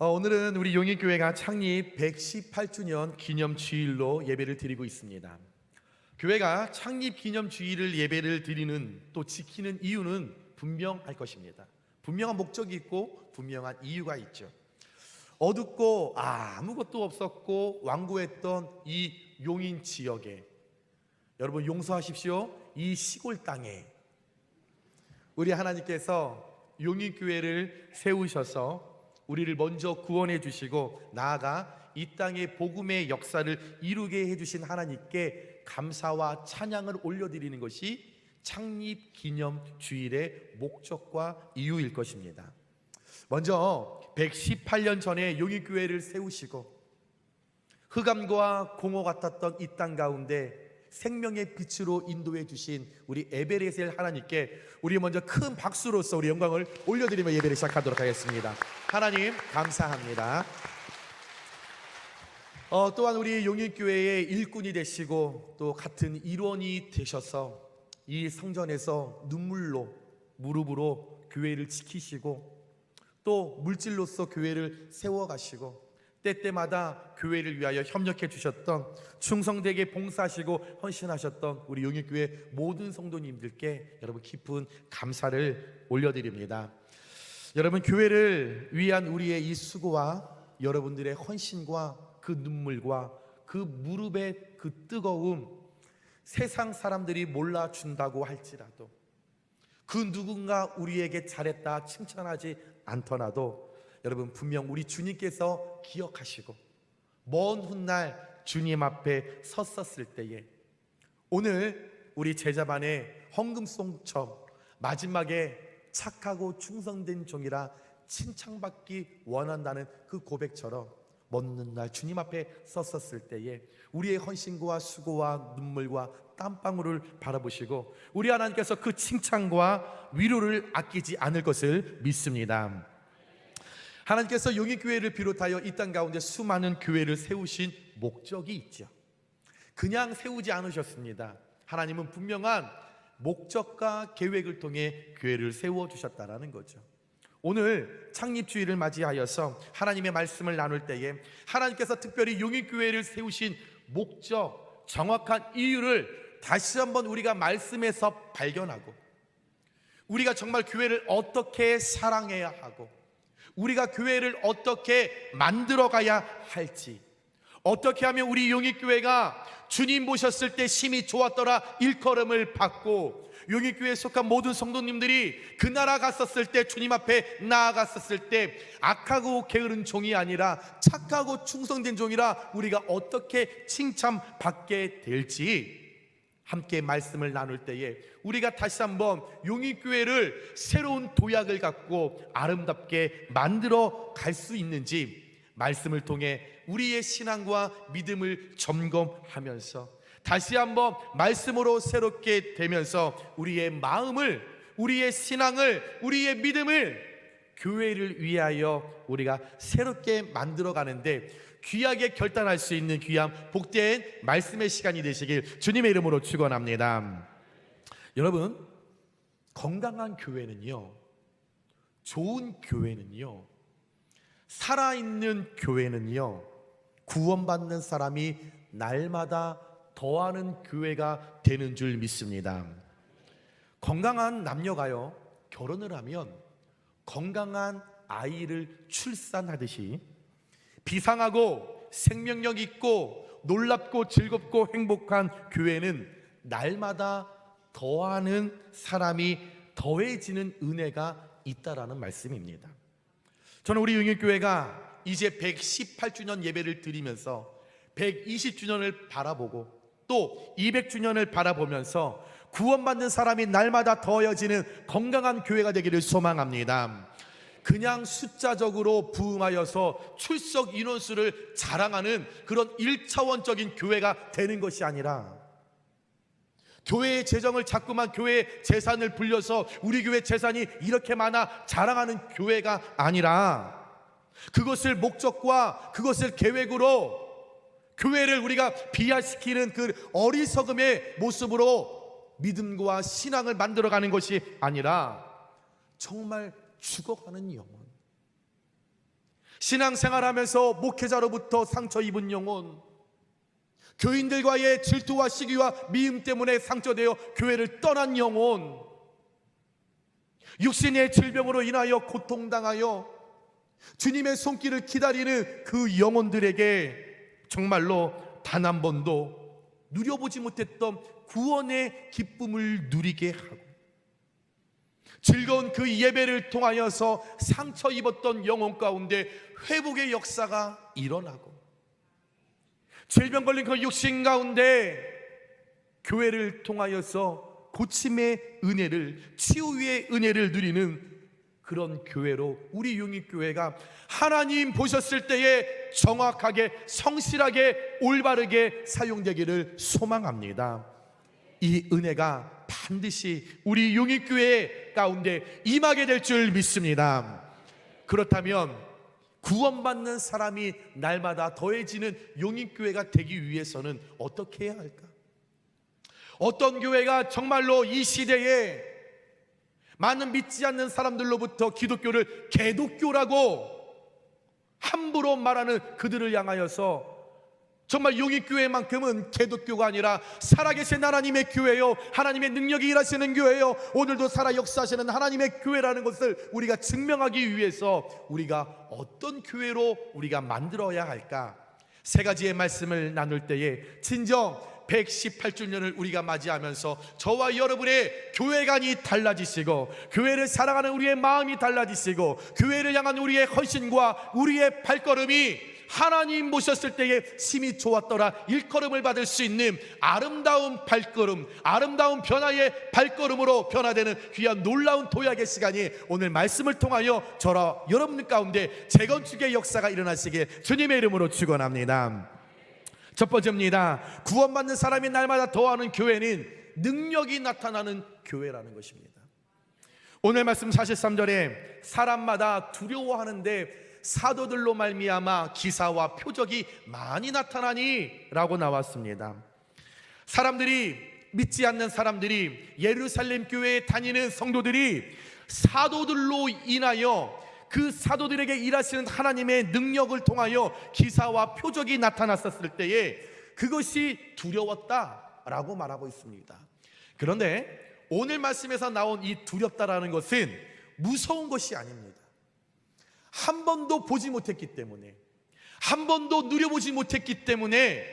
오늘은 우리 용인교회가 창립 118주년 기념주일로 예배를 드리고 있습니다. 교회가 창립 기념주일을 예배를 드리는 또 지키는 이유는 분명할 것입니다. 분명한 목적이 있고 분명한 이유가 있죠. 어둡고 아무것도 없었고 완고했던 이 용인 지역에, 여러분 용서하십시오, 이 시골 땅에 우리 하나님께서 용인교회를 세우셔서 우리를 먼저 구원해 주시고 나아가 이 땅의 복음의 역사를 이루게 해주신 하나님께 감사와 찬양을 올려드리는 것이 창립기념주일의 목적과 이유일 것입니다. 먼저 118년 전에 용인교회를 세우시고 흑암과 공허 같았던 이 땅 가운데 생명의 빛으로 인도해 주신 우리 에베레셀 하나님께 우리 먼저 큰 박수로서 우리 영광을 올려드리며 예배를 시작하도록 하겠습니다. 하나님 감사합니다. 또한 우리 용인교회의 일꾼이 되시고 또 같은 일원이 되셔서 이 성전에서 눈물로 무릎으로 교회를 지키시고 또 물질로서 교회를 세워가시고 때때마다 교회를 위하여 협력해 주셨던, 충성되게 봉사하시고 헌신하셨던 우리 용인교회 모든 성도님들께 여러분 깊은 감사를 올려드립니다. 여러분, 교회를 위한 우리의 이 수고와 여러분들의 헌신과 그 눈물과 그 무릎의 그 뜨거움, 세상 사람들이 몰라준다고 할지라도, 그 누군가 우리에게 잘했다 칭찬하지 않더라도 여러분 분명 우리 주님께서 기억하시고 먼 훗날 주님 앞에 섰었을 때에 오늘 우리 제자반의 헌금송처럼 마지막에 착하고 충성된 종이라 칭찬받기 원한다는 그 고백처럼 먼 훗날 주님 앞에 섰었을 때에 우리의 헌신과 수고와 눈물과 땀방울을 바라보시고 우리 하나님께서 그 칭찬과 위로를 아끼지 않을 것을 믿습니다. 하나님께서 용인교회를 비롯하여 이 땅 가운데 수많은 교회를 세우신 목적이 있죠. 그냥 세우지 않으셨습니다. 하나님은 분명한 목적과 계획을 통해 교회를 세워주셨다는 거죠. 오늘 창립주일을 맞이하여서 하나님의 말씀을 나눌 때에 하나님께서 특별히 용인교회를 세우신 목적, 정확한 이유를 다시 한번 우리가 말씀에서 발견하고, 우리가 정말 교회를 어떻게 사랑해야 하고 우리가 교회를 어떻게 만들어가야 할지, 어떻게 하면 우리 용인교회가 주님 보셨을 때 심히 좋았더라 일컬음을 받고 용인교회에 속한 모든 성도님들이 그 나라 갔었을 때, 주님 앞에 나아갔었을 때 악하고 게으른 종이 아니라 착하고 충성된 종이라 우리가 어떻게 칭찬받게 될지 함께 말씀을 나눌 때에 우리가 다시 한번 용인교회를 새로운 도약을 갖고 아름답게 만들어 갈 수 있는지 말씀을 통해 우리의 신앙과 믿음을 점검하면서 다시 한번 말씀으로 새롭게 되면서 우리의 마음을, 우리의 신앙을, 우리의 믿음을 교회를 위하여 우리가 새롭게 만들어 가는데 귀하게 결단할 수 있는 귀한 복된 말씀의 시간이 되시길 주님의 이름으로 축원합니다. 여러분, 건강한 교회는요, 좋은 교회는요, 살아있는 교회는요, 구원받는 사람이 날마다 더하는 교회가 되는 줄 믿습니다. 건강한 남녀가요, 결혼을 하면 건강한 아이를 출산하듯이 비상하고 생명력 있고 놀랍고 즐겁고 행복한 교회는 날마다 더하는 사람이 더해지는 은혜가 있다라는 말씀입니다. 저는 우리 용인교회가 이제 118주년 예배를 드리면서 120주년을 바라보고 또 200주년을 바라보면서 구원받는 사람이 날마다 더해지는 건강한 교회가 되기를 소망합니다. 그냥 숫자적으로 부흥하여서 출석 인원수를 자랑하는 그런 1차원적인 교회가 되는 것이 아니라, 교회의 재정을 자꾸만 교회의 재산을 불려서 우리 교회 재산이 이렇게 많아 자랑하는 교회가 아니라, 그것을 목적과 그것을 계획으로 교회를 우리가 비하시키는 그 어리석음의 모습으로 믿음과 신앙을 만들어가는 것이 아니라 정말 죽어가는 영혼, 신앙생활하면서 목회자로부터 상처 입은 영혼, 교인들과의 질투와 시기와 미움 때문에 상처되어 교회를 떠난 영혼, 육신의 질병으로 인하여 고통당하여 주님의 손길을 기다리는 그 영혼들에게 정말로 단 한 번도 누려보지 못했던 구원의 기쁨을 누리게 하고, 즐거운 그 예배를 통하여서 상처 입었던 영혼 가운데 회복의 역사가 일어나고, 질병 걸린 그 육신 가운데 교회를 통하여서 고침의 은혜를, 치유의 은혜를 누리는 그런 교회로 우리 용인교회가 하나님 보셨을 때에 정확하게, 성실하게, 올바르게 사용되기를 소망합니다. 이 은혜가 반드시 우리 용인교회 가운데 임하게 될 줄 믿습니다. 그렇다면 구원받는 사람이 날마다 더해지는 용인교회가 되기 위해서는 어떻게 해야 할까? 어떤 교회가 정말로 이 시대에 많은 믿지 않는 사람들로부터 기독교를 개독교라고 함부로 말하는 그들을 향하여서 정말 용인교회만큼은 개독교가 아니라 살아계신 하나님의 교회요, 하나님의 능력이 일하시는 교회요, 오늘도 살아 역사하시는 하나님의 교회라는 것을 우리가 증명하기 위해서 우리가 어떤 교회로 우리가 만들어야 할까? 세 가지의 말씀을 나눌 때에 진정 118주년을 우리가 맞이하면서 저와 여러분의 교회관이 달라지시고, 교회를 사랑하는 우리의 마음이 달라지시고, 교회를 향한 우리의 헌신과 우리의 발걸음이 하나님 보셨을 때에 심히 좋았더라 일컬음을 받을 수 있는 아름다운 발걸음, 아름다운 변화의 발걸음으로 변화되는 귀한 놀라운 도약의 시간이 오늘 말씀을 통하여 저와 여러분 가운데 재건축의 역사가 일어나시길 주님의 이름으로 축원합니다. 첫 번째입니다. 구원받는 사람이 날마다 더하는 교회는 능력이 나타나는 교회라는 것입니다. 오늘 말씀 43절에 사람마다 두려워하는데 사도들로 말미암아 기사와 표적이 많이 나타나니 라고 나왔습니다. 사람들이, 믿지 않는 사람들이, 예루살렘 교회에 다니는 성도들이 사도들로 인하여 그 사도들에게 일하시는 하나님의 능력을 통하여 기사와 표적이 나타났었을 때에 그것이 두려웠다라고 말하고 있습니다. 그런데 오늘 말씀에서 나온 이 두렵다라는 것은 무서운 것이 아닙니다. 한 번도 보지 못했기 때문에, 한 번도 누려보지 못했기 때문에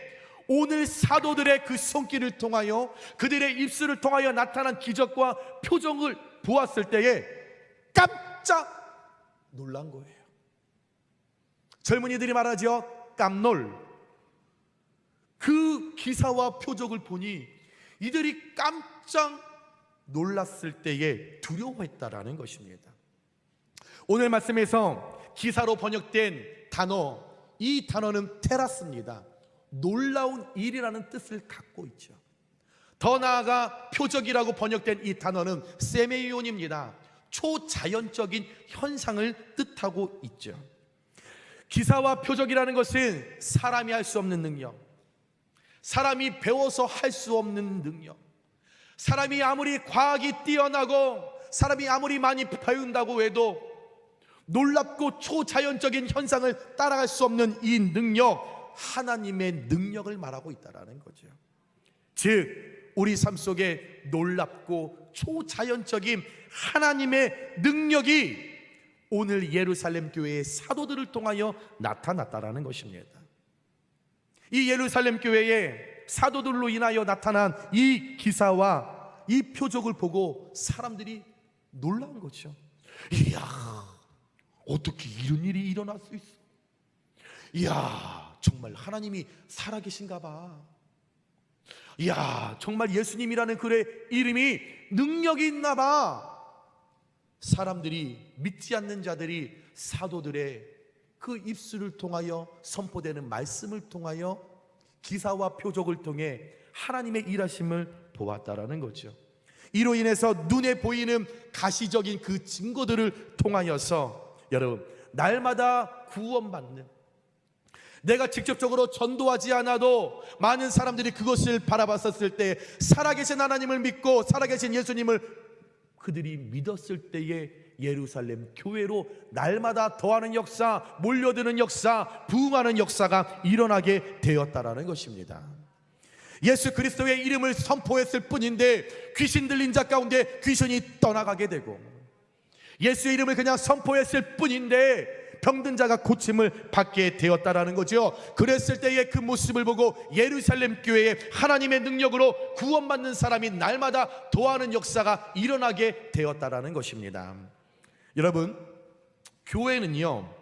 오늘 사도들의 그 손길을 통하여, 그들의 입술을 통하여 나타난 기적과 표정을 보았을 때에 깜짝 놀란 거예요. 젊은이들이 말하죠. 깜놀. 그 기사와 표적을 보니 이들이 깜짝 놀랐을 때에 두려워했다라는 것입니다. 오늘 말씀에서 기사로 번역된 단어, 이 단어는 테라스입니다. 놀라운 일이라는 뜻을 갖고 있죠. 더 나아가 표적이라고 번역된 이 단어는 세메이온입니다. 초자연적인 현상을 뜻하고 있죠. 기사와 표적이라는 것은 사람이 할 수 없는 능력, 사람이 배워서 할 수 없는 능력, 사람이 아무리 과학이 뛰어나고 사람이 아무리 많이 배운다고 해도 놀랍고 초자연적인 현상을 따라갈 수 없는 이 능력, 하나님의 능력을 말하고 있다는 거죠. 즉 우리 삶 속에 놀랍고 초자연적인 하나님의 능력이 오늘 예루살렘 교회의 사도들을 통하여 나타났다라는 것입니다. 이 예루살렘 교회의 사도들로 인하여 나타난 이 기사와 이 표적을 보고 사람들이 놀란 거죠. 이야, 어떻게 이런 일이 일어날 수 있어? 이야, 정말 하나님이 살아계신가 봐. 이야, 정말 예수님이라는 그의 이름이 능력이 있나 봐. 사람들이, 믿지 않는 자들이 사도들의 그 입술을 통하여 선포되는 말씀을 통하여 기사와 표적을 통해 하나님의 일하심을 보았다라는 거죠. 이로 인해서 눈에 보이는 가시적인 그 증거들을 통하여서 여러분, 날마다 구원받는, 내가 직접적으로 전도하지 않아도 많은 사람들이 그것을 바라봤었을 때 살아계신 하나님을 믿고 살아계신 예수님을 그들이 믿었을 때에 예루살렘 교회로 날마다 더하는 역사, 몰려드는 역사, 부흥하는 역사가 일어나게 되었다라는 것입니다. 예수 그리스도의 이름을 선포했을 뿐인데 귀신 들린 자 가운데 귀신이 떠나가게 되고, 예수의 이름을 그냥 선포했을 뿐인데 병든 자가 고침을 받게 되었다라는 거죠. 그랬을 때의 그 모습을 보고 예루살렘 교회에 하나님의 능력으로 구원받는 사람이 날마다 더하는 역사가 일어나게 되었다라는 것입니다. 여러분, 교회는요,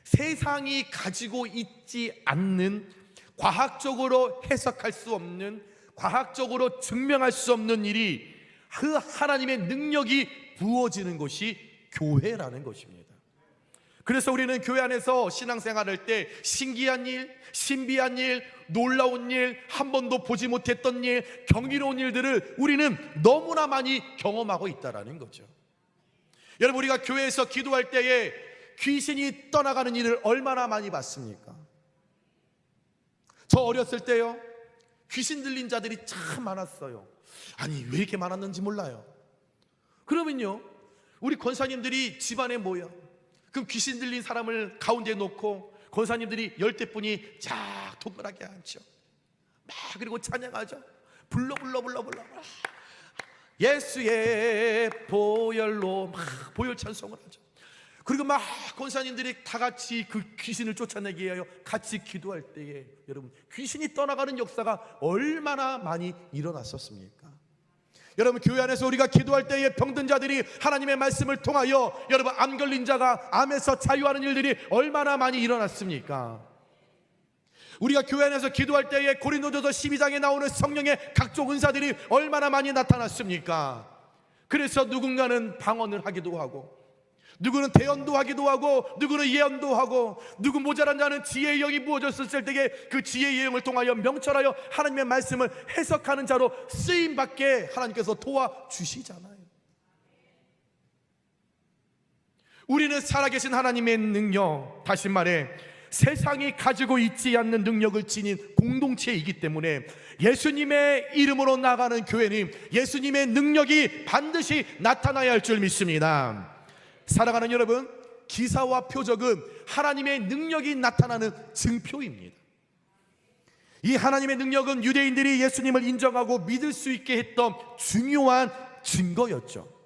세상이 가지고 있지 않는, 과학적으로 해석할 수 없는, 과학적으로 증명할 수 없는 일이, 그 하나님의 능력이 부어지는 것이 교회라는 것입니다. 그래서 우리는 교회 안에서 신앙생활할 때 신기한 일, 신비한 일, 놀라운 일, 한 번도 보지 못했던 일, 경이로운 일들을 우리는 너무나 많이 경험하고 있다는 거죠. 여러분, 우리가 교회에서 기도할 때에 귀신이 떠나가는 일을 얼마나 많이 봤습니까? 저 어렸을 때요, 귀신 들린 자들이 참 많았어요. 아니, 왜 이렇게 많았는지 몰라요. 그러면요, 우리 권사님들이 집안에 모여, 그럼 귀신 들린 사람을 가운데 놓고 권사님들이 10대뿐이 쫙 동그랗게 앉죠. 막 그리고 찬양하죠. 불러 예수의 보혈로 막 보혈 찬송을 하죠. 그리고 막 권사님들이 다 같이 그 귀신을 쫓아내기 위하여 같이 기도할 때에 여러분, 귀신이 떠나가는 역사가 얼마나 많이 일어났었습니까? 여러분, 교회 안에서 우리가 기도할 때에 병든 자들이 하나님의 말씀을 통하여 여러분, 암 걸린 자가 암에서 자유하는 일들이 얼마나 많이 일어났습니까? 우리가 교회 안에서 기도할 때에 고린도전서 12장에 나오는 성령의 각종 은사들이 얼마나 많이 나타났습니까? 그래서 누군가는 방언을 하기도 하고, 누구는 대언도 하기도 하고, 누구는 예언도 하고, 누구 모자란 자는 지혜의 영이 부어졌을 때에 그 지혜의 영을 통하여 명철하여 하나님의 말씀을 해석하는 자로 쓰임받게 하나님께서 도와주시잖아요. 우리는 살아계신 하나님의 능력, 다시 말해 세상이 가지고 있지 않는 능력을 지닌 공동체이기 때문에 예수님의 이름으로 나가는 교회는 예수님의 능력이 반드시 나타나야 할 줄 믿습니다. 사랑하는 여러분, 기사와 표적은 하나님의 능력이 나타나는 증표입니다. 이 하나님의 능력은 유대인들이 예수님을 인정하고 믿을 수 있게 했던 중요한 증거였죠.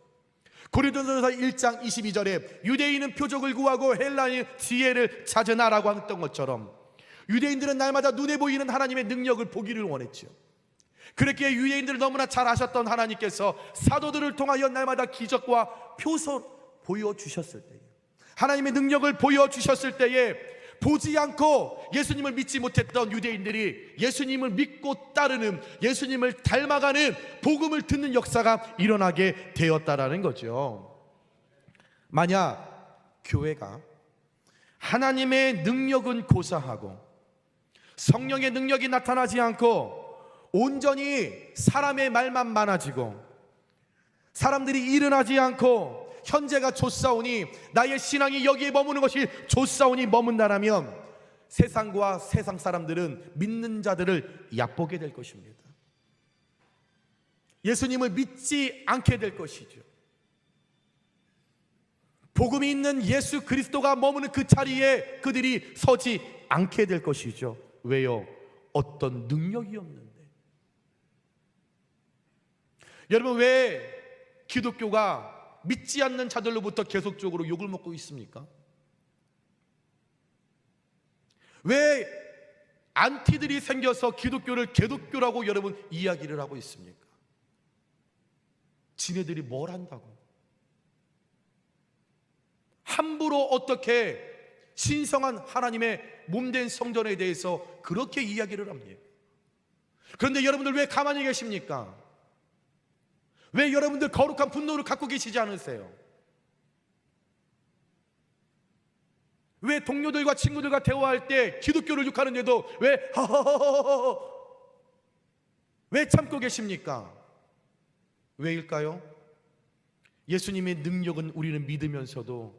고린도전서 1장 22절에 유대인은 표적을 구하고 헬라인은 지혜를 찾으나라고 했던 것처럼, 유대인들은 날마다 눈에 보이는 하나님의 능력을 보기를 원했죠. 그렇기에 유대인들을 너무나 잘 아셨던 하나님께서 사도들을 통하여 날마다 기적과 표소 보여주셨을 때에, 하나님의 능력을 보여주셨을 때에 보지 않고 예수님을 믿지 못했던 유대인들이 예수님을 믿고 따르는, 예수님을 닮아가는, 복음을 듣는 역사가 일어나게 되었다라는 거죠. 만약 교회가 하나님의 능력은 고사하고 성령의 능력이 나타나지 않고 온전히 사람의 말만 많아지고 사람들이 일어나지 않고 현재가 좋사오니 나의 신앙이 여기에 머무는 것이 좋사오니 머문다라면 세상과 세상 사람들은 믿는 자들을 얕보게 될 것입니다. 예수님을 믿지 않게 될 것이죠. 복음이 있는 예수 그리스도가 머무는 그 자리에 그들이 서지 않게 될 것이죠. 왜요? 어떤 능력이 없는데. 여러분, 왜 기독교가 믿지 않는 자들로부터 계속적으로 욕을 먹고 있습니까? 왜 안티들이 생겨서 기독교를 개독교라고 여러분 이야기를 하고 있습니까? 지네들이 뭘 한다고? 함부로 어떻게 신성한 하나님의 몸된 성전에 대해서 그렇게 이야기를 합니까? 그런데 여러분들 왜 가만히 계십니까? 왜 여러분들 거룩한 분노를 갖고 계시지 않으세요? 왜 동료들과 친구들과 대화할 때 기독교를 욕하는데도 왜 왜 참고 계십니까? 왜일까요? 예수님의 능력은 우리는 믿으면서도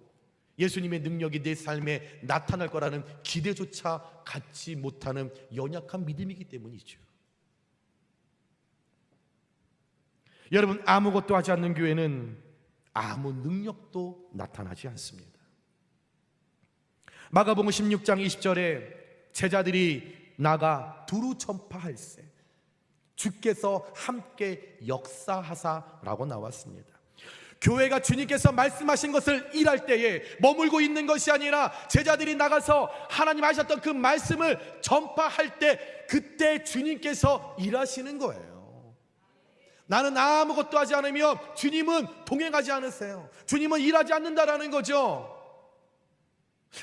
예수님의 능력이 내 삶에 나타날 거라는 기대조차 갖지 못하는 연약한 믿음이기 때문이죠. 여러분, 아무것도 하지 않는 교회는 아무 능력도 나타나지 않습니다. 마가복음 16장 20절에 제자들이 나가 두루 전파할세 주께서 함께 역사하사라고 나왔습니다. 교회가 주님께서 말씀하신 것을 일할 때에 머물고 있는 것이 아니라 제자들이 나가서 하나님 하셨던 그 말씀을 전파할 때 그때 주님께서 일하시는 거예요. 나는 아무것도 하지 않으면 주님은 동행하지 않으세요. 주님은 일하지 않는다라는 거죠.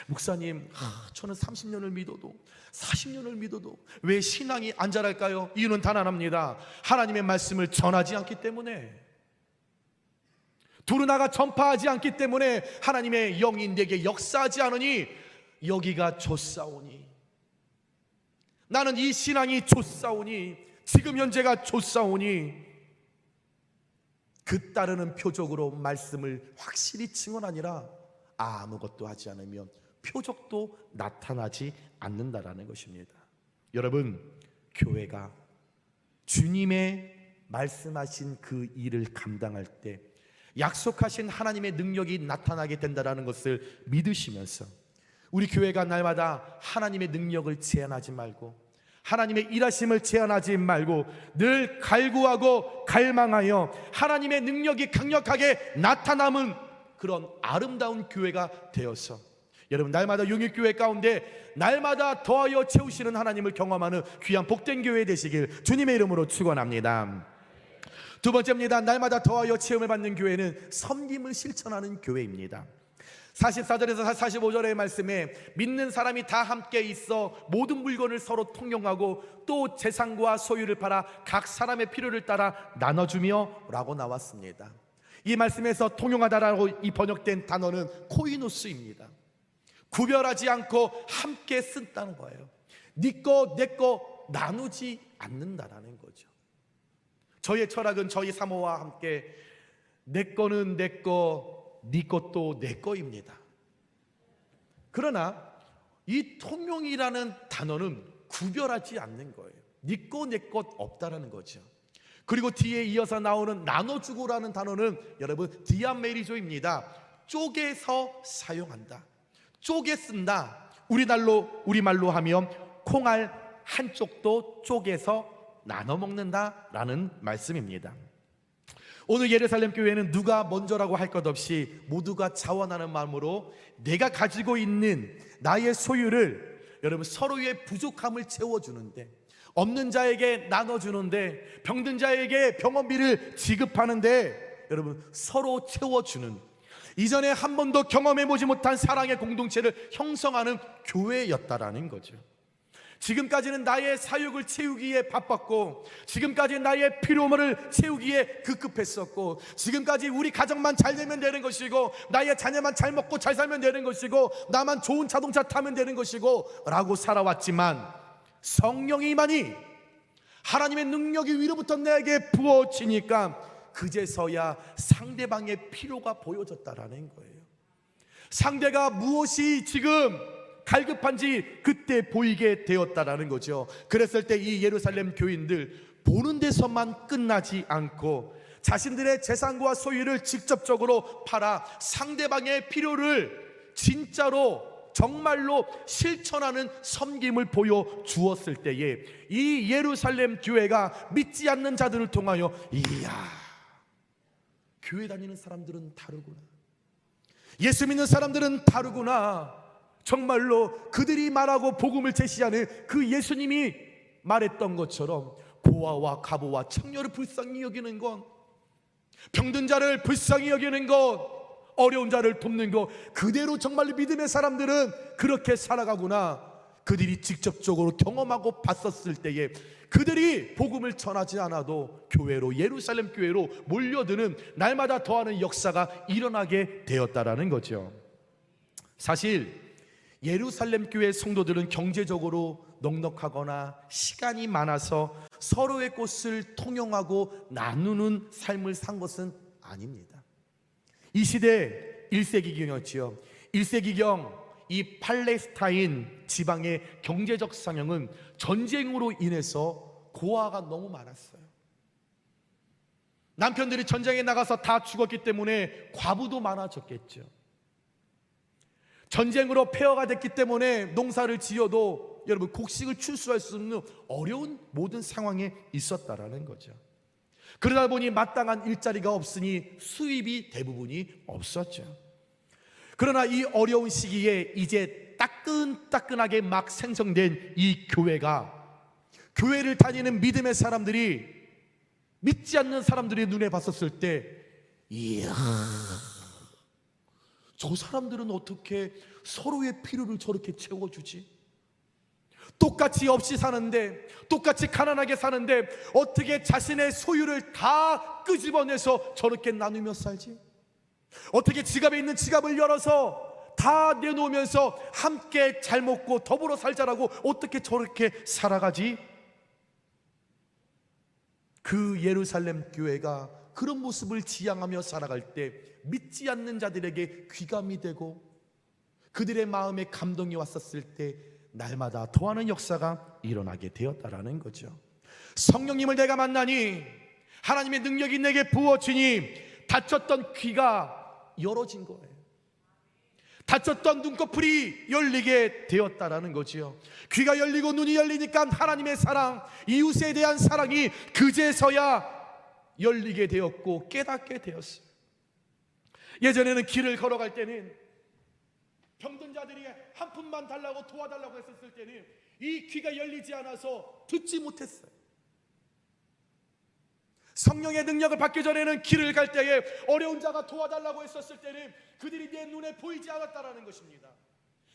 목사님, 저는 30년을 믿어도 40년을 믿어도 왜 신앙이 안 자랄까요? 이유는 단 하나입니다. 하나님의 말씀을 전하지 않기 때문에, 두루 나가 전파하지 않기 때문에 하나님의 영이 내게 역사하지 않으니 여기가 좋사오니, 나는 이 신앙이 좋사오니, 지금 현재가 좋사오니, 그 따르는 표적으로 말씀을 확실히 증언하니라 아무것도 하지 않으면 표적도 나타나지 않는다라는 것입니다. 여러분, 교회가 주님의 말씀하신 그 일을 감당할 때 약속하신 하나님의 능력이 나타나게 된다는 것을 믿으시면서 우리 교회가 날마다 하나님의 능력을 제한하지 말고 하나님의 일하심을 제한하지 말고 늘 갈구하고 갈망하여 하나님의 능력이 강력하게 나타남은 그런 아름다운 교회가 되어서 여러분 날마다 용일교회 가운데 날마다 더하여 채우시는 하나님을 경험하는 귀한 복된 교회 되시길 주님의 이름으로 축원합니다. 두 번째입니다. 날마다 더하여 체험을 받는 교회는 섬김을 실천하는 교회입니다. 44절에서 45절의 말씀에 믿는 사람이 다 함께 있어 모든 물건을 서로 통용하고 또 재산과 소유를 팔아 각 사람의 필요를 따라 나눠주며 라고 나왔습니다. 이 말씀에서 통용하다라고 이 번역된 단어는 코이노스입니다. 구별하지 않고 함께 쓴다는 거예요. 네 거 내 거 나누지 않는다라는 거죠. 저의 철학은 저희 사모와 함께 내 거는 내 거, 네 것도 내 거입니다. 그러나 이 통용이라는 단어는 구별하지 않는 거예요. 네 거 내 것 없다라는 거죠. 그리고 뒤에 이어서 나오는 나눠주고라는 단어는 여러분 디아메리조입니다. 쪼개서 사용한다, 쪼개 쓴다. 우리말로 하면 콩알 한쪽도 쪼개서 나눠 먹는다라는 말씀입니다. 오늘 예루살렘 교회는 누가 먼저라고 할 것 없이 모두가 자원하는 마음으로 내가 가지고 있는 나의 소유를 여러분 서로의 부족함을 채워주는데, 없는 자에게 나눠주는데, 병든 자에게 병원비를 지급하는데 여러분 서로 채워주는, 이전에 한 번도 경험해보지 못한 사랑의 공동체를 형성하는 교회였다라는 거죠. 지금까지는 나의 사욕을 채우기에 바빴고, 지금까지 나의 필요를 채우기에 급급했었고, 지금까지 우리 가정만 잘 되면 되는 것이고, 나의 자녀만 잘 먹고 잘 살면 되는 것이고, 나만 좋은 자동차 타면 되는 것이고 라고 살아왔지만, 성령이 임하니 하나님의 능력이 위로부터 내게 부어지니까 그제서야 상대방의 필요가 보여졌다라는 거예요. 상대가 무엇이 지금 갈급한지 그때 보이게 되었다라는 거죠. 그랬을 때 이 예루살렘 교인들 보는 데서만 끝나지 않고 자신들의 재산과 소유를 직접적으로 팔아 상대방의 필요를 진짜로 정말로 실천하는 섬김을 보여주었을 때에 이 예루살렘 교회가 믿지 않는 자들을 통하여 이야, 교회 다니는 사람들은 다르구나, 예수 믿는 사람들은 다르구나, 정말로 그들이 말하고 복음을 제시하는 그 예수님이 말했던 것처럼 고아와 가부와 창녀를 불쌍히 여기는 것, 병든 자를 불쌍히 여기는 것, 어려운 자를 돕는 것, 그대로 정말로 믿음의 사람들은 그렇게 살아가구나. 그들이 직접적으로 경험하고 봤었을 때에 그들이 복음을 전하지 않아도 교회로, 예루살렘 교회로 몰려드는 날마다 더하는 역사가 일어나게 되었다라는 거죠. 사실 예루살렘 교회 성도들은 경제적으로 넉넉하거나 시간이 많아서 서로의 것을 통용하고 나누는 삶을 산 것은 아닙니다. 이 시대 1세기경이었지요. 1세기경 이 팔레스타인 지방의 경제적 상황은 전쟁으로 인해서 고아가 너무 많았어요. 남편들이 전쟁에 나가서 다 죽었기 때문에 과부도 많아졌겠죠. 전쟁으로 폐허가 됐기 때문에 농사를 지어도 여러분 곡식을 출수할 수 없는 어려운 모든 상황에 있었다라는 거죠. 그러다 보니 마땅한 일자리가 없으니 수입이 대부분이 없었죠. 그러나 이 어려운 시기에 이제 따끈따끈하게 막 생성된 이 교회를 다니는 믿음의 사람들이 믿지 않는 사람들의 눈에 봤었을 때, 이야, 저 사람들은 어떻게 서로의 필요를 저렇게 채워주지? 똑같이 없이 사는데, 똑같이 가난하게 사는데 어떻게 자신의 소유를 다 끄집어내서 저렇게 나누며 살지? 어떻게 지갑에 있는 지갑을 열어서 다 내놓으면서 함께 잘 먹고 더불어 살자라고 어떻게 저렇게 살아가지? 그 예루살렘 교회가 그런 모습을 지향하며 살아갈 때 믿지 않는 자들에게 귀감이 되고 그들의 마음에 감동이 왔었을 때 날마다 더하는 역사가 일어나게 되었다라는 거죠. 성령님을 내가 만나니 하나님의 능력이 내게 부어지니 닫혔던 귀가 열어진 거예요. 닫혔던 눈꺼풀이 열리게 되었다라는 거지요. 귀가 열리고 눈이 열리니까 하나님의 사랑, 이웃에 대한 사랑이 그제서야 열리게 되었고 깨닫게 되었어요. 예전에는 길을 걸어갈 때는 병든 자들이 한 푼만 달라고 도와달라고 했었을 때는 이 귀가 열리지 않아서 듣지 못했어요. 성령의 능력을 받기 전에는 길을 갈 때에 어려운 자가 도와달라고 했었을 때는 그들이 내 눈에 보이지 않았다라는 것입니다.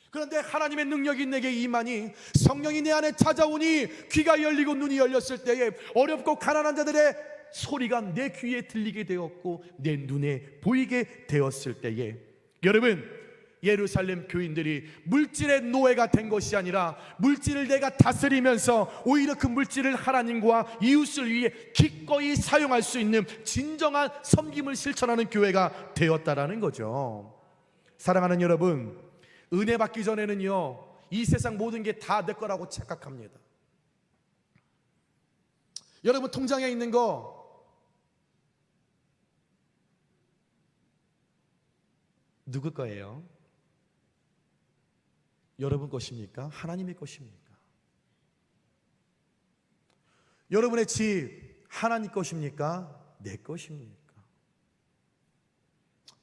그런데 하나님의 능력이 내게 임하니 성령이 내 안에 찾아오니 귀가 열리고 눈이 열렸을 때에 어렵고 가난한 자들의 소리가 내 귀에 들리게 되었고 내 눈에 보이게 되었을 때에, 여러분, 예루살렘 교인들이 물질의 노예가 된 것이 아니라 물질을 내가 다스리면서 오히려 그 물질을 하나님과 이웃을 위해 기꺼이 사용할 수 있는 진정한 섬김을 실천하는 교회가 되었다라는 거죠. 사랑하는 여러분, 은혜 받기 전에는요, 이 세상 모든 게 다 내 거라고 착각합니다. 여러분, 통장에 있는 거 누구 거예요? 여러분 것입니까? 하나님의 것입니까? 여러분의 집 하나님 것입니까? 내 것입니까?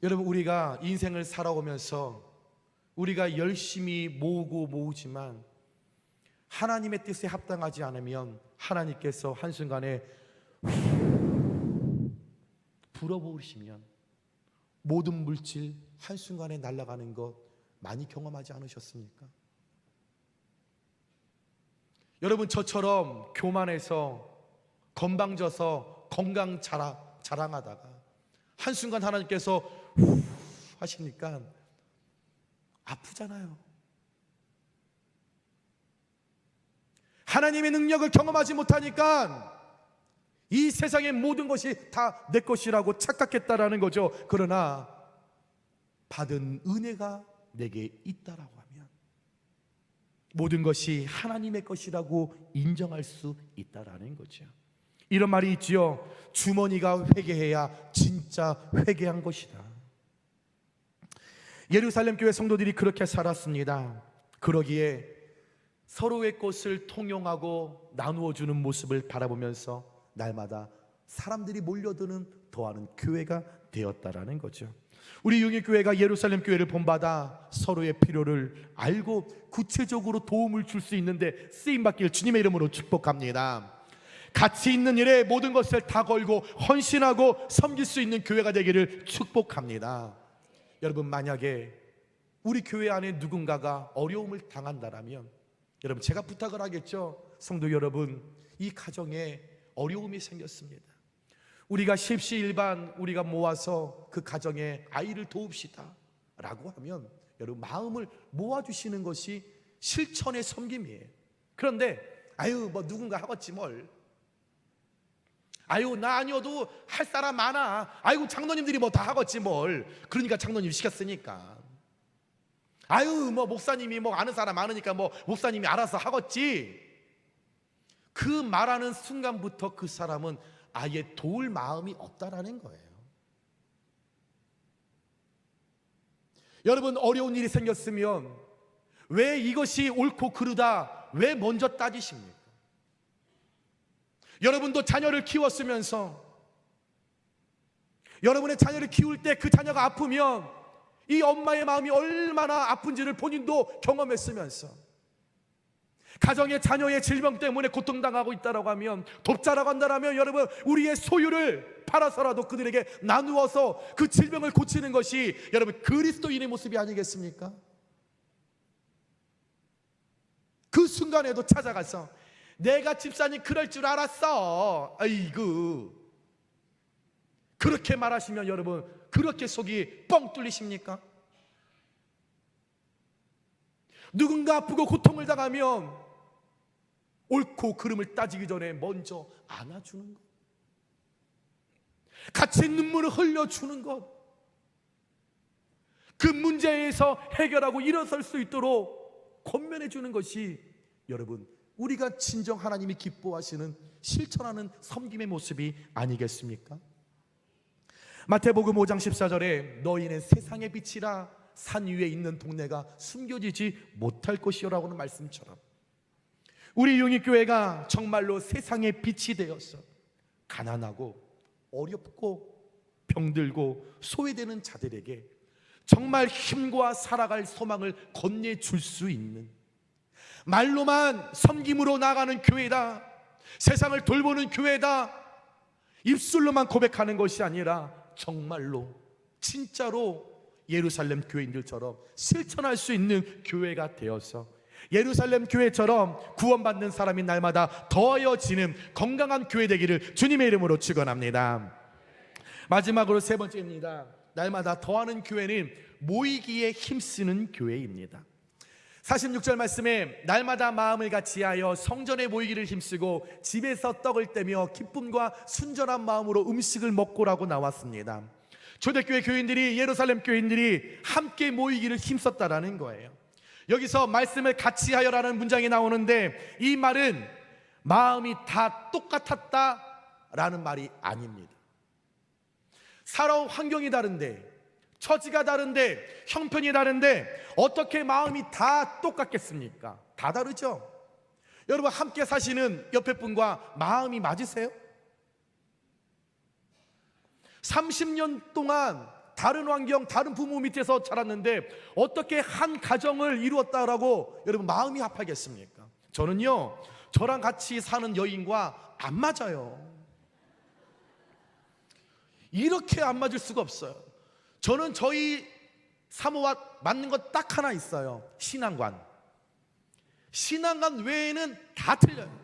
여러분, 우리가 인생을 살아오면서 우리가 열심히 모으지만 하나님의 뜻에 합당하지 않으면 하나님께서 한순간에 불어버리시면 모든 물질 한순간에 날아가는 것 많이 경험하지 않으셨습니까? 여러분, 저처럼 교만해서 건방져서 건강 자랑하다가 한순간 하나님께서 후 하시니까 아프잖아요. 하나님의 능력을 경험하지 못하니까 이 세상의 모든 것이 다 내 것이라고 착각했다라는 거죠. 그러나 받은 은혜가 내게 있다라고 하면 모든 것이 하나님의 것이라고 인정할 수 있다라는 거죠. 이런 말이 있지요. 주머니가 회개해야 진짜 회개한 것이다. 예루살렘 교회 성도들이 그렇게 살았습니다. 그러기에 서로의 것을 통용하고 나누어 주는 모습을 바라보면서 날마다 사람들이 몰려드는 더하는 교회가 되었다라는 거죠. 우리 용인교회가 예루살렘 교회를 본받아 서로의 필요를 알고 구체적으로 도움을 줄 수 있는데 쓰임받길 주님의 이름으로 축복합니다. 가치 있는 일에 모든 것을 다 걸고 헌신하고 섬길 수 있는 교회가 되기를 축복합니다. 여러분, 만약에 우리 교회 안에 누군가가 어려움을 당한다라면 여러분, 제가 부탁을 하겠죠. 성도 여러분, 이 가정에 어려움이 생겼습니다. 우리가 십시일반 우리가 모아서 그 가정에 아이를 도웁시다 라고 하면 여러분, 마음을 모아주시는 것이 실천의 섬김이에요. 그런데 아유, 뭐 누군가 하겠지 뭘, 아유, 나 아니어도 할 사람 많아, 아이고 장로님들이 뭐 다 하겠지 뭘, 그러니까 장로님 시켰으니까, 아유 뭐 목사님이 뭐 아는 사람 많으니까 뭐 목사님이 알아서 하겠지. 그 말하는 순간부터 그 사람은 아예 도울 마음이 없다라는 거예요. 여러분, 어려운 일이 생겼으면 왜 이것이 옳고 그르다 왜 먼저 따지십니까? 여러분도 자녀를 키웠으면서 여러분의 자녀를 키울 때 그 자녀가 아프면 이 엄마의 마음이 얼마나 아픈지를 본인도 경험했으면서 가정의 자녀의 질병 때문에 고통당하고 있다고 하면, 돕자라고 한다면 여러분, 우리의 소유를 팔아서라도 그들에게 나누어서 그 질병을 고치는 것이 여러분 그리스도인의 모습이 아니겠습니까? 그 순간에도 찾아가서 내가 집사님 그럴 줄 알았어, 아이고, 그렇게 말하시면 여러분 그렇게 속이 뻥 뚫리십니까? 누군가 아프고 고통을 당하면 옳고 그름을 따지기 전에 먼저 안아주는 것, 같이 눈물을 흘려주는 것, 그 문제에서 해결하고 일어설 수 있도록 권면해 주는 것이 여러분 우리가 진정 하나님이 기뻐하시는 실천하는 섬김의 모습이 아니겠습니까? 마태복음 5장 14절에 너희는 세상의 빛이라 산 위에 있는 동네가 숨겨지지 못할 것이라고는 말씀처럼 우리 용인교회가 정말로 세상의 빛이 되어서 가난하고 어렵고 병들고 소외되는 자들에게 정말 힘과 살아갈 소망을 건네줄 수 있는, 말로만 섬김으로 나가는 교회다, 세상을 돌보는 교회다, 입술로만 고백하는 것이 아니라 정말로 진짜로 예루살렘 교회인들처럼 실천할 수 있는 교회가 되어서 예루살렘 교회처럼 구원받는 사람이 날마다 더하여지는 건강한 교회 되기를 주님의 이름으로 축원합니다. 마지막으로 세 번째입니다. 날마다 더하는 교회는 모이기에 힘쓰는 교회입니다. 46절 말씀에 날마다 마음을 같이하여 성전에 모이기를 힘쓰고 집에서 떡을 떼며 기쁨과 순전한 마음으로 음식을 먹고라고 나왔습니다. 초대교회 교인들이, 예루살렘 교인들이 함께 모이기를 힘썼다라는 거예요. 여기서 말씀을 같이하여라는 문장이 나오는데 이 말은 마음이 다 똑같았다라는 말이 아닙니다. 살아온 환경이 다른데, 처지가 다른데, 형편이 다른데 어떻게 마음이 다 똑같겠습니까? 다 다르죠. 여러분, 함께 사시는 옆에 분과 마음이 맞으세요? 30년 동안 다른 환경, 다른 부모 밑에서 자랐는데 어떻게 한 가정을 이루었다라고 여러분 마음이 합하겠습니까? 저는요, 저랑 같이 사는 여인과 안 맞아요. 이렇게 안 맞을 수가 없어요. 저는 저희 사모와 맞는 것 딱 하나 있어요. 신앙관. 신앙관 외에는 다 틀려요.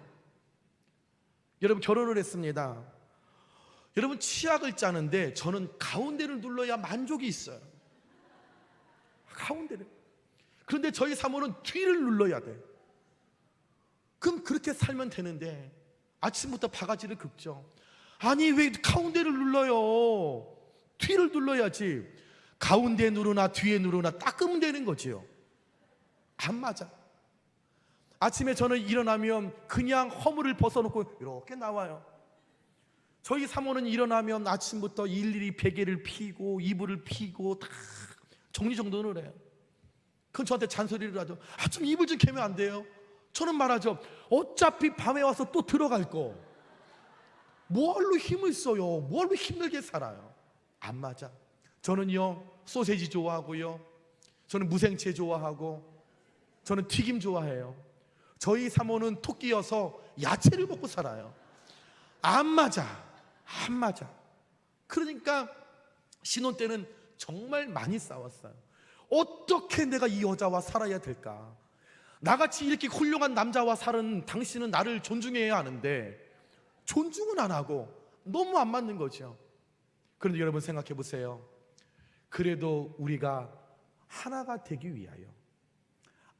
여러분, 결혼을 했습니다. 여러분, 치약을 짜는데 저는 가운데를 눌러야 만족이 있어요. 가운데를. 그런데 저희 사모는 뒤를 눌러야 돼. 그럼 그렇게 살면 되는데 아침부터 바가지를 긁죠. 아니, 왜 가운데를 눌러요? 뒤를 눌러야지. 가운데 누르나 뒤에 누르나 닦으면 되는 거지요. 안 맞아. 아침에 저는 일어나면 그냥 허물을 벗어놓고 이렇게 나와요. 저희 사모는 일어나면 아침부터 일일이 베개를 피고 이불을 피고 다 정리정돈을 해요. 그건 저한테 잔소리를 하죠. 좀 이불 좀 개면 안 돼요? 저는 말하죠. 어차피 밤에 와서 또 들어갈 거 뭐할로 힘을 써요? 뭐할로 힘들게 살아요? 안 맞아. 저는요, 소세지 좋아하고요, 저는 무생채 좋아하고, 저는 튀김 좋아해요. 저희 사모는 토끼여서 야채를 먹고 살아요. 안 맞아. 안 맞아. 그러니까 신혼 때는 정말 많이 싸웠어요. 어떻게 내가 이 여자와 살아야 될까? 나같이 이렇게 훌륭한 남자와 사는 당신은 나를 존중해야 하는데 존중은 안 하고 너무 안 맞는 거죠. 그런데 여러분 생각해 보세요. 그래도 우리가 하나가 되기 위하여,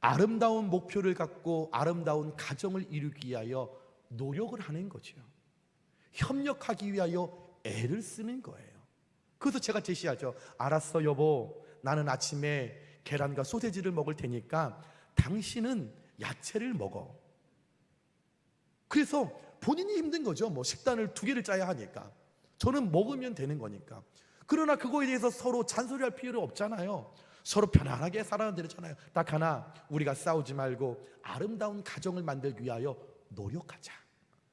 아름다운 목표를 갖고 아름다운 가정을 이루기 위하여 노력을 하는 거죠. 협력하기 위하여 애를 쓰는 거예요. 그래서 제가 제시하죠. 알았어 여보, 나는 아침에 계란과 소세지를 먹을 테니까 당신은 야채를 먹어. 그래서 본인이 힘든 거죠. 뭐 식단을 2개를 짜야 하니까. 저는 먹으면 되는 거니까. 그러나 그거에 대해서 서로 잔소리할 필요 없잖아요. 서로 편안하게 살아야 되잖아요. 딱 하나, 우리가 싸우지 말고 아름다운 가정을 만들기 위하여 노력하자,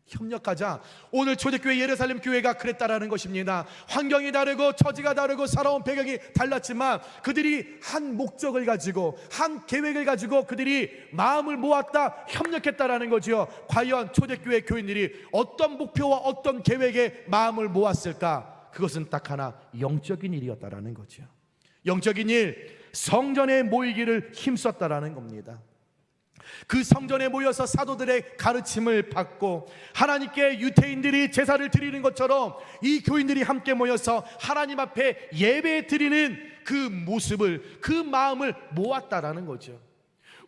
협력하자. 오늘 초대교회 예루살렘 교회가 그랬다라는 것입니다. 환경이 다르고 처지가 다르고 살아온 배경이 달랐지만 그들이 한 목적을 가지고 한 계획을 가지고 그들이 마음을 모았다, 협력했다라는 거죠. 과연 초대교회 교인들이 어떤 목표와 어떤 계획에 마음을 모았을까? 그것은 딱 하나, 영적인 일이었다라는 거죠. 영적인 일, 성전에 모이기를 힘썼다라는 겁니다. 그 성전에 모여서 사도들의 가르침을 받고 하나님께 유대인들이 제사를 드리는 것처럼 이 교인들이 함께 모여서 하나님 앞에 예배 드리는 그 모습을, 그 마음을 모았다라는 거죠.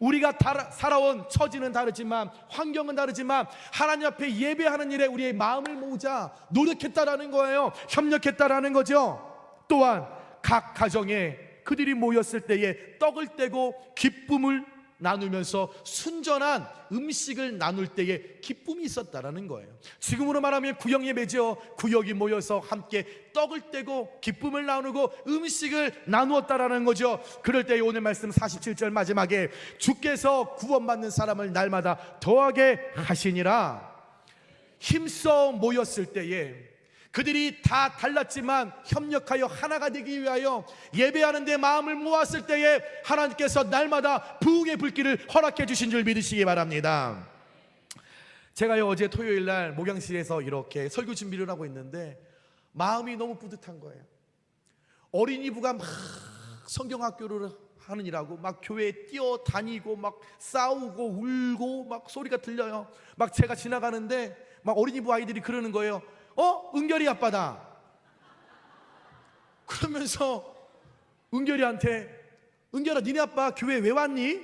우리가 살아온 처지는 다르지만, 환경은 다르지만 하나님 앞에 예배하는 일에 우리의 마음을 모으자 노력했다라는 거예요. 협력했다라는 거죠. 또한 각 가정에 그들이 모였을 때에 떡을 떼고 기쁨을 나누면서 순전한 음식을 나눌 때에 기쁨이 있었다라는 거예요. 지금으로 말하면 구역 예배죠. 구역이 모여서 함께 떡을 떼고 기쁨을 나누고 음식을 나누었다라는 거죠. 그럴 때에 오늘 말씀 47절 마지막에 주께서 구원받는 사람을 날마다 더하게 하시니라. 힘써 모였을 때에 그들이 다 달랐지만 협력하여 하나가 되기 위하여 예배하는 데 마음을 모았을 때에 하나님께서 날마다 부흥의 불길을 허락해 주신 줄 믿으시기 바랍니다. 제가요, 어제 토요일 날 목양실에서 이렇게 설교 준비를 하고 있는데 마음이 너무 뿌듯한 거예요. 어린이부가 막 성경학교를 하느니라고 막 교회에 뛰어다니고 막 싸우고 울고 막 소리가 들려요. 막 제가 지나가는데 막 어린이부 아이들이 그러는 거예요. 은결이 아빠다. 그러면서 은결이한테, 은결아 니네 아빠 교회 왜 왔니?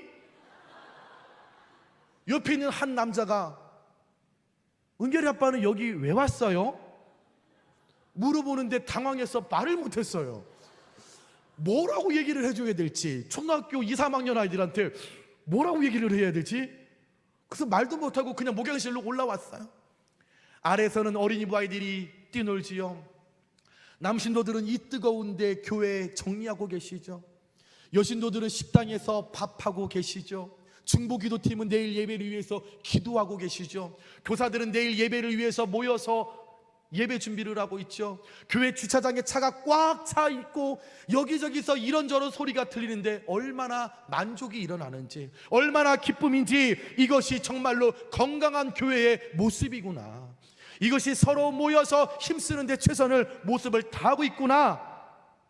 옆에 있는 한 남자가 은결이 아빠는 여기 왜 왔어요? 물어보는데 당황해서 말을 못했어요. 뭐라고 얘기를 해줘야 될지, 초등학교 2, 3학년 아이들한테 뭐라고 얘기를 해야 될지, 그래서 말도 못하고 그냥 목양실로 올라왔어요. 아래서는 어린이부 아이들이 뛰놀지요. 남신도들은 이 뜨거운데 교회에 정리하고 계시죠. 여신도들은 식당에서 밥하고 계시죠. 중보기도팀은 내일 예배를 위해서 기도하고 계시죠. 교사들은 내일 예배를 위해서 모여서 예배 준비를 하고 있죠. 교회 주차장에 차가 꽉 차 있고 여기저기서 이런저런 소리가 들리는데 얼마나 만족이 일어나는지, 얼마나 기쁨인지, 이것이 정말로 건강한 교회의 모습이구나, 이것이 서로 모여서 힘쓰는 데 최선을 모습을 다하고 있구나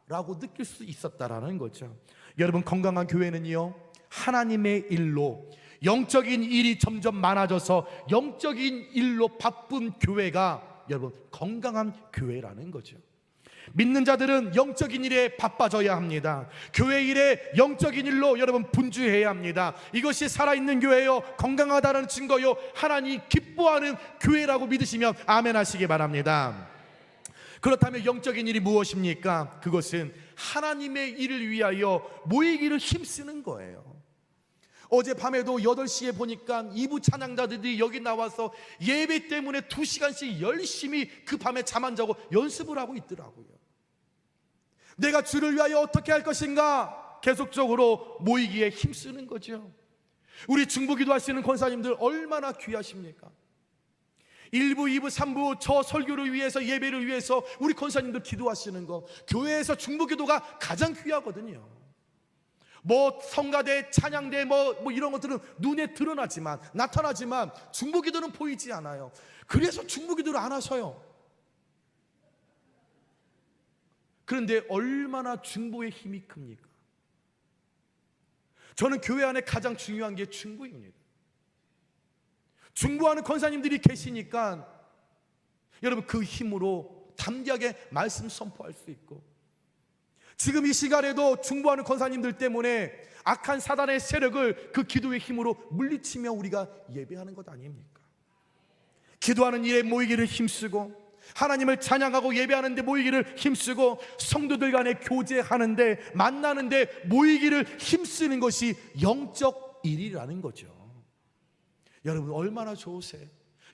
라고 느낄 수 있었다라는 거죠. 여러분, 건강한 교회는요, 하나님의 일로 영적인 일이 점점 많아져서 영적인 일로 바쁜 교회가 여러분 건강한 교회라는 거죠. 믿는 자들은 영적인 일에 바빠져야 합니다. 교회 일에 영적인 일로 여러분 분주해야 합니다. 이것이 살아있는 교회요, 건강하다는 증거요, 하나님 기뻐하는 교회라고 믿으시면 아멘 하시기 바랍니다. 그렇다면 영적인 일이 무엇입니까? 그것은 하나님의 일을 위하여 모이기를 힘쓰는 거예요. 어젯밤에도 8시에 보니까 2부 찬양자들이 여기 나와서 예배 때문에 2시간씩 열심히 그 밤에 잠 안 자고 연습을 하고 있더라고요. 내가 주를 위하여 어떻게 할 것인가 계속적으로 모이기에 힘쓰는 거죠. 우리 중보기도 하시는 권사님들 얼마나 귀하십니까? 1부, 2부, 3부 저 설교를 위해서, 예배를 위해서 우리 권사님들 기도하시는 거, 교회에서 중보기도가 가장 귀하거든요. 뭐 성가대, 찬양대 뭐 이런 것들은 눈에 드러나지만, 나타나지만 중보기도는 보이지 않아요. 그래서 중보기도를 안 하셔요. 그런데 얼마나 중보의 힘이 큽니까? 저는 교회 안에 가장 중요한 게 중보입니다. 중보하는 권사님들이 계시니까 여러분 그 힘으로 담대하게 말씀 선포할 수 있고, 지금 이 시간에도 중보하는 권사님들 때문에 악한 사단의 세력을 그 기도의 힘으로 물리치며 우리가 예배하는 것 아닙니까? 기도하는 일에 모이기를 힘쓰고, 하나님을 찬양하고 예배하는데 모이기를 힘쓰고, 성도들 간에 교제하는데 만나는데 모이기를 힘쓰는 것이 영적 일이라는 거죠. 여러분 얼마나 좋으세요?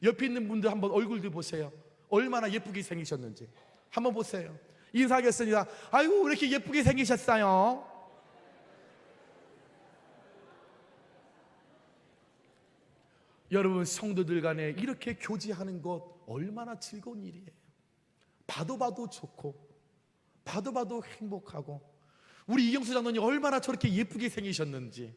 옆에 있는 분들 한번 얼굴도 보세요. 얼마나 예쁘게 생기셨는지 한번 보세요. 인사하겠습니다. 아이고, 왜 이렇게 예쁘게 생기셨어요? 여러분, 성도들 간에 이렇게 교제하는 것 얼마나 즐거운 일이에요. 봐도 좋고 봐도 행복하고, 우리 이경수 장로님 얼마나 저렇게 예쁘게 생기셨는지,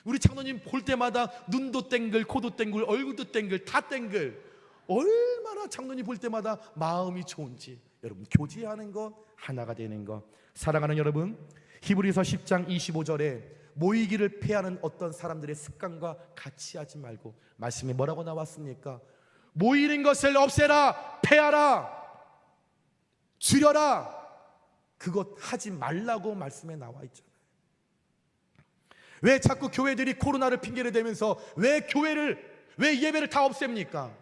우리 장로님 볼 때마다 눈도 땡글, 코도 땡글, 얼굴도 땡글, 다 땡글, 얼마나 장로님 볼 때마다 마음이 좋은지. 여러분, 교제하는 것, 하나가 되는 것. 사랑하는 여러분, 히브리서 10장 25절에 모이기를 패하는 어떤 사람들의 습관과 같이 하지 말고, 말씀이 뭐라고 나왔습니까? 모이는 것을 없애라, 패하라, 줄여라. 그것 하지 말라고 말씀에 나와 있잖아요. 왜 자꾸 교회들이 코로나를 핑계를 대면서 왜 예배를 다 없앱니까?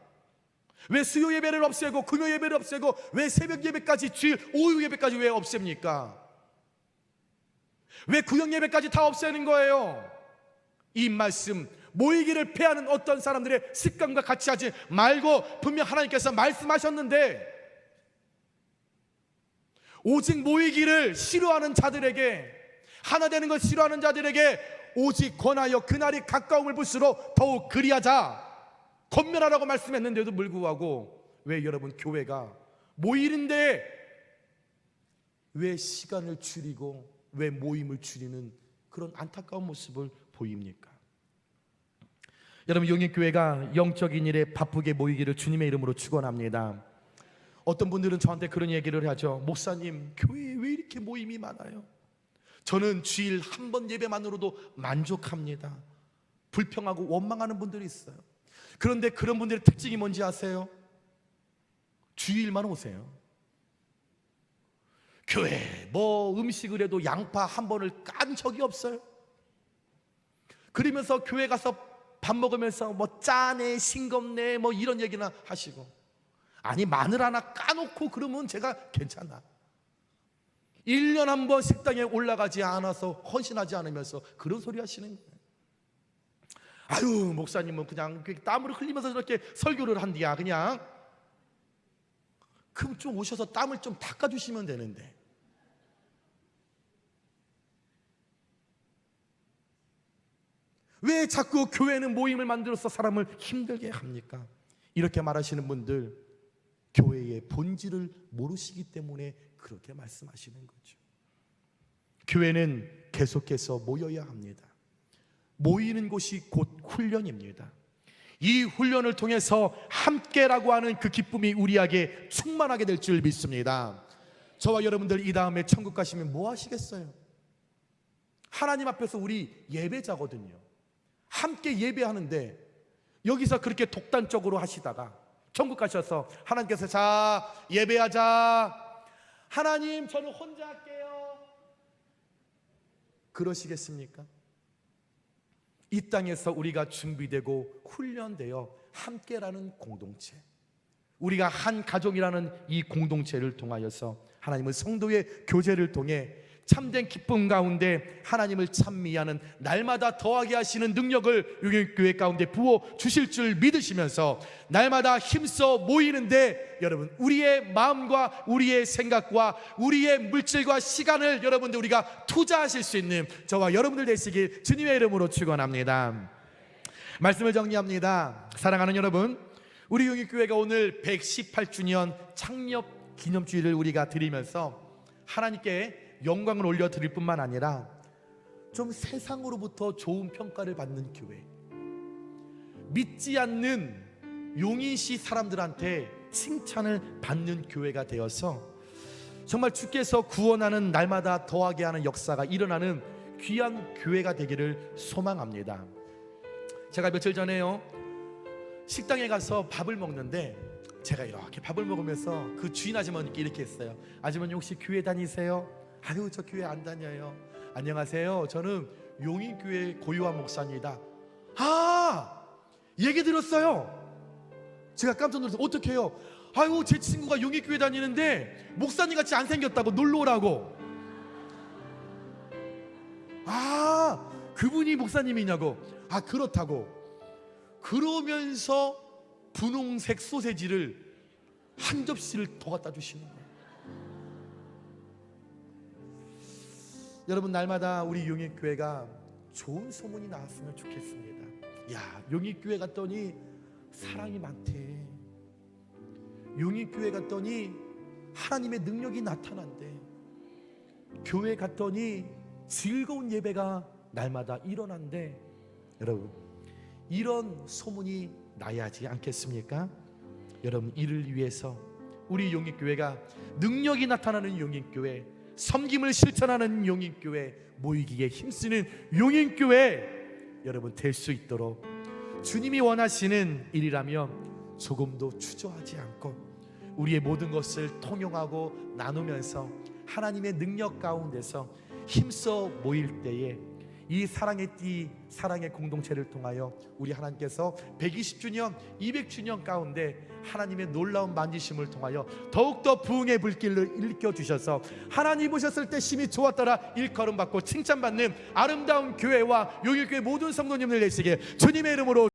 왜 수요 예배를 없애고 금요 예배를 없애고 왜 새벽 예배까지, 주일 오후 예배까지 왜 없앱니까? 왜 구역 예배까지 다 없애는 거예요? 이 말씀, 모이기를 패하는 어떤 사람들의 습관과 같이 하지 말고 분명 하나님께서 말씀하셨는데, 오직 모이기를 싫어하는 자들에게, 하나 되는 것 싫어하는 자들에게 오직 권하여 그날이 가까움을 볼수록 더욱 그리하자, 권면하라고 말씀했는데도 불구하고 왜 여러분 교회가 모이는데 왜 시간을 줄이고 왜 모임을 줄이는 그런 안타까운 모습을 보입니까? 여러분, 용인교회가 영적인 일에 바쁘게 모이기를 주님의 이름으로 축원합니다. 어떤 분들은 저한테 그런 얘기를 하죠. 목사님, 교회에 왜 이렇게 모임이 많아요? 저는 주일 한 번 예배만으로도 만족합니다. 불평하고 원망하는 분들이 있어요. 그런데 그런 분들의 특징이 뭔지 아세요? 주일만 오세요. 교회 뭐 음식을 해도 양파 한 번을 깐 적이 없어요. 그러면서 교회 가서 밥 먹으면서 뭐 짜네, 싱겁네, 뭐 이런 얘기나 하시고, 아니 마늘 하나 까놓고 그러면 제가 괜찮아. 1년 한 번 식당에 올라가지 않아서, 헌신하지 않으면서 그런 소리 하시는 거예요. 아유, 목사님은 그냥 땀을 흘리면서 저렇게 설교를 한디야. 그냥 그럼 좀 오셔서 땀을 좀 닦아주시면 되는데. 왜 자꾸 교회는 모임을 만들어서 사람을 힘들게 합니까? 이렇게 말하시는 분들, 교회의 본질을 모르시기 때문에 그렇게 말씀하시는 거죠. 교회는 계속해서 모여야 합니다. 모이는 곳이 곧 훈련입니다. 이 훈련을 통해서 함께라고 하는 그 기쁨이 우리에게 충만하게 될 줄 믿습니다. 저와 여러분들 이 다음에 천국 가시면 뭐 하시겠어요? 하나님 앞에서 우리 예배자거든요. 함께 예배하는데 여기서 그렇게 독단적으로 하시다가 천국 가셔서 하나님께서 자 예배하자, 하나님 저는 혼자 할게요, 그러시겠습니까? 이 땅에서 우리가 준비되고 훈련되어 함께라는 공동체, 우리가 한 가족이라는 이 공동체를 통하여서 하나님은 성도의 교제를 통해 참된 기쁨 가운데 하나님을 찬미하는, 날마다 더하게 하시는 능력을 용인교회 가운데 부어 주실 줄 믿으시면서 날마다 힘써 모이는데, 여러분 우리의 마음과 우리의 생각과 우리의 물질과 시간을 여러분들 우리가 투자하실 수 있는 저와 여러분들 되시길 주님의 이름으로 축원합니다. 말씀을 정리합니다. 사랑하는 여러분, 우리 용인교회가 오늘 118주년 창립 기념주일을 우리가 드리면서 하나님께 영광을 올려드릴 뿐만 아니라 좀 세상으로부터 좋은 평가를 받는 교회, 믿지 않는 용인시 사람들한테 칭찬을 받는 교회가 되어서 정말 주께서 구원하는, 날마다 더하게 하는 역사가 일어나는 귀한 교회가 되기를 소망합니다. 제가 며칠 전에요, 식당에 가서 밥을 먹는데 제가 이렇게 밥을 먹으면서 그 주인 아주머니께 이렇게 했어요. 아주머니 혹시 교회 다니세요? 아유, 저 교회 안 다녀요. 안녕하세요, 저는 용인교회 고유한 목사입니다. 아, 얘기 들었어요. 제가 깜짝 놀라서 어떻게 해요? 아유, 제 친구가 용인교회 다니는데 목사님 같이 안 생겼다고, 놀러 오라고. 아, 그분이 목사님이냐고. 아, 그렇다고. 그러면서 분홍색 소세지를 한 접시를 더 갖다 주시는 거예요. 여러분, 날마다 우리 용인교회가 좋은 소문이 나왔으면 좋겠습니다. 야, 용인교회 갔더니 사랑이 많대. 용인교회 갔더니 하나님의 능력이 나타난대. 교회 갔더니 즐거운 예배가 날마다 일어난대. 여러분, 이런 소문이 나야 하지 않겠습니까? 여러분, 이를 위해서 우리 용인교회가 능력이 나타나는 용인교회, 섬김을 실천하는 용인교회, 모이기에 힘쓰는 용인교회 여러분 될 수 있도록 주님이 원하시는 일이라면 조금도 추조하지 않고 우리의 모든 것을 통용하고 나누면서 하나님의 능력 가운데서 힘써 모일 때에 이 사랑의 띠, 사랑의 공동체를 통하여 우리 하나님께서 120주년, 200주년 가운데 하나님의 놀라운 만지심을 통하여 더욱더 부흥의 불길을 일으켜주셔서 하나님 오셨을 때 심히 좋았더라 일컬음 받고 칭찬받는 아름다운 교회와 용인교회 모든 성도님들 되시기에 주님의 이름으로